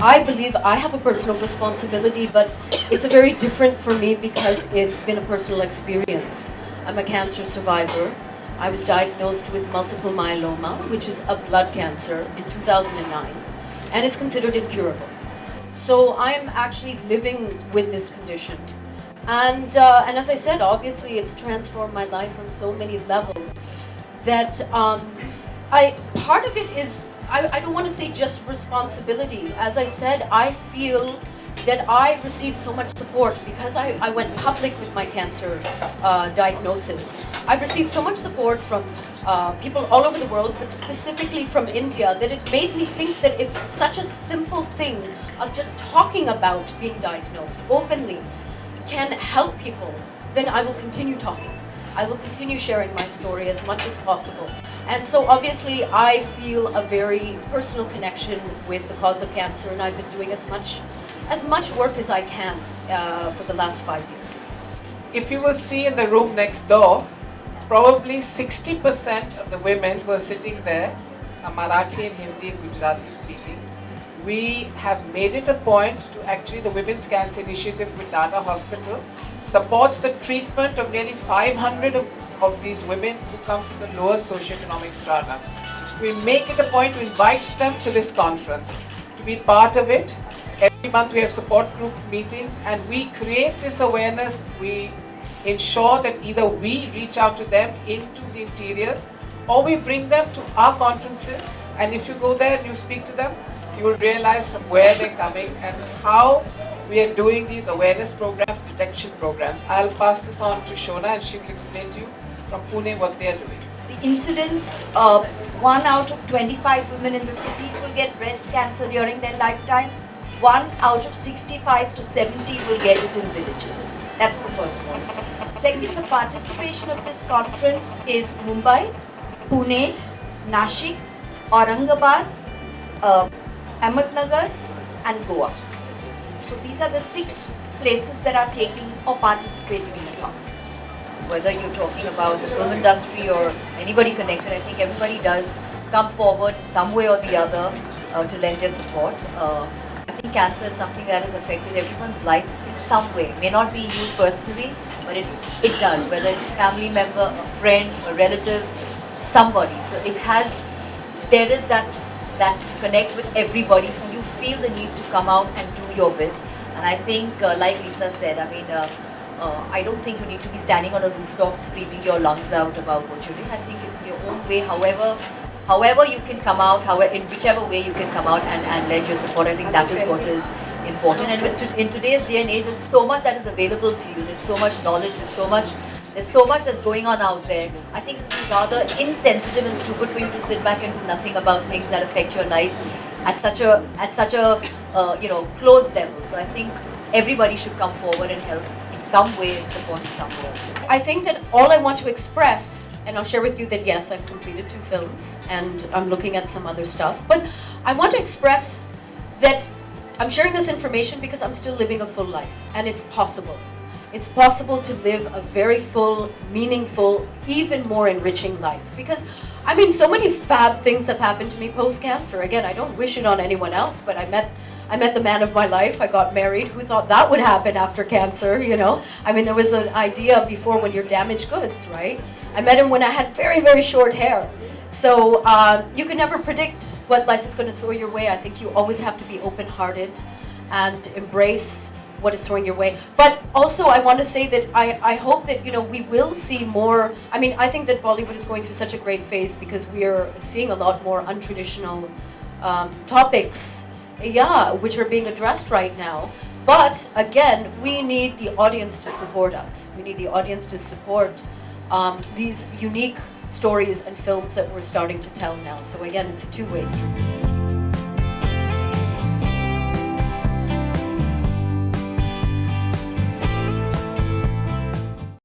I believe I have a personal responsibility, but it's a very different for me because it's been a personal experience. I'm a cancer survivor. I was diagnosed with multiple myeloma, which is a blood cancer, in 2009, and is considered incurable. So I'm actually living with this condition. And as I said, obviously it's transformed my life on so many levels that part of it is, I don't want to say just responsibility. As I said, I feel that I received so much support because I went public with my cancer diagnosis. I received so much support from people all over the world, but specifically from India, that it made me think that if such a simple thing of just talking about being diagnosed openly can help people, then I will continue talking. I will continue sharing my story as much as possible. And so obviously I feel a very personal connection with the cause of cancer, and I've been doing as much work as I can for the last 5 years. If you will see in the room next door, probably 60% of the women who are sitting there are Marathi and Hindi and Gujarati speaking. We have made it a point to actually, the Women's Cancer Initiative with Tata Hospital supports the treatment of nearly 500 of these women who come from the lower socioeconomic strata. We make it a point to invite them to this conference, to be part of it. Every month we have support group meetings, and we create this awareness. We ensure that either we reach out to them into the interiors, or we bring them to our conferences, and if you go there and you speak to them, you will realize from where they're coming and how we are doing these awareness programs, detection programs. I'll pass this on to Shona, and she will explain to you from Pune what they are doing. The incidence of 1 out of 25 women in the cities will get breast cancer during their lifetime. 1 out of 65 to 70 will get it in villages. That's the first one. Second, the participation of this conference is Mumbai, Pune, Nashik, Aurangabad, Ahmednagar and Goa. So these are the 6 places that are taking or participating in the conference. Whether you're talking about the film industry or anybody connected, I think everybody does come forward in some way or the other to lend their support. I think cancer is something that has affected everyone's life in some way. May not be you personally, but it does. Whether it's a family member, a friend, a relative, somebody. So there is that to connect with everybody, so you feel the need to come out and do your bit. And I think, like Lisa said, I mean, I don't think you need to be standing on a rooftop screaming your lungs out about what you're doing. I think it's in your own way, however you can come out, in whichever way you can come out and lend your support. I think that is what is important. And in today's day and age, there's so much that is available to you. There's so much knowledge, there's so much that's going on out there. I think it would be rather insensitive and stupid for you to sit back and do nothing about things that affect your life at such a closed level. So I think everybody should come forward and help in some way and support in some way. I think that all I want to express, and I'll share with you that yes, I've completed 2 films and I'm looking at some other stuff, but I want to express that I'm sharing this information because I'm still living a full life, and it's possible. It's possible to live a very full, meaningful, even more enriching life. Because, I mean, so many fab things have happened to me post-cancer. Again, I don't wish it on anyone else, but I met the man of my life. I got married. Who thought that would happen after cancer, you know? I mean, there was an idea before when you're damaged goods, right? I met him when I had very, very short hair. So you can never predict what life is going to throw your way. I think you always have to be open-hearted and embrace what is throwing your way. But also I want to say that I hope that, you know, we will see more. I mean, I think that Bollywood is going through such a great phase because we are seeing a lot more untraditional topics, which are being addressed right now. But again, we need the audience to support us. We need the audience to support these unique stories and films that we're starting to tell now. So again, it's a two-way street.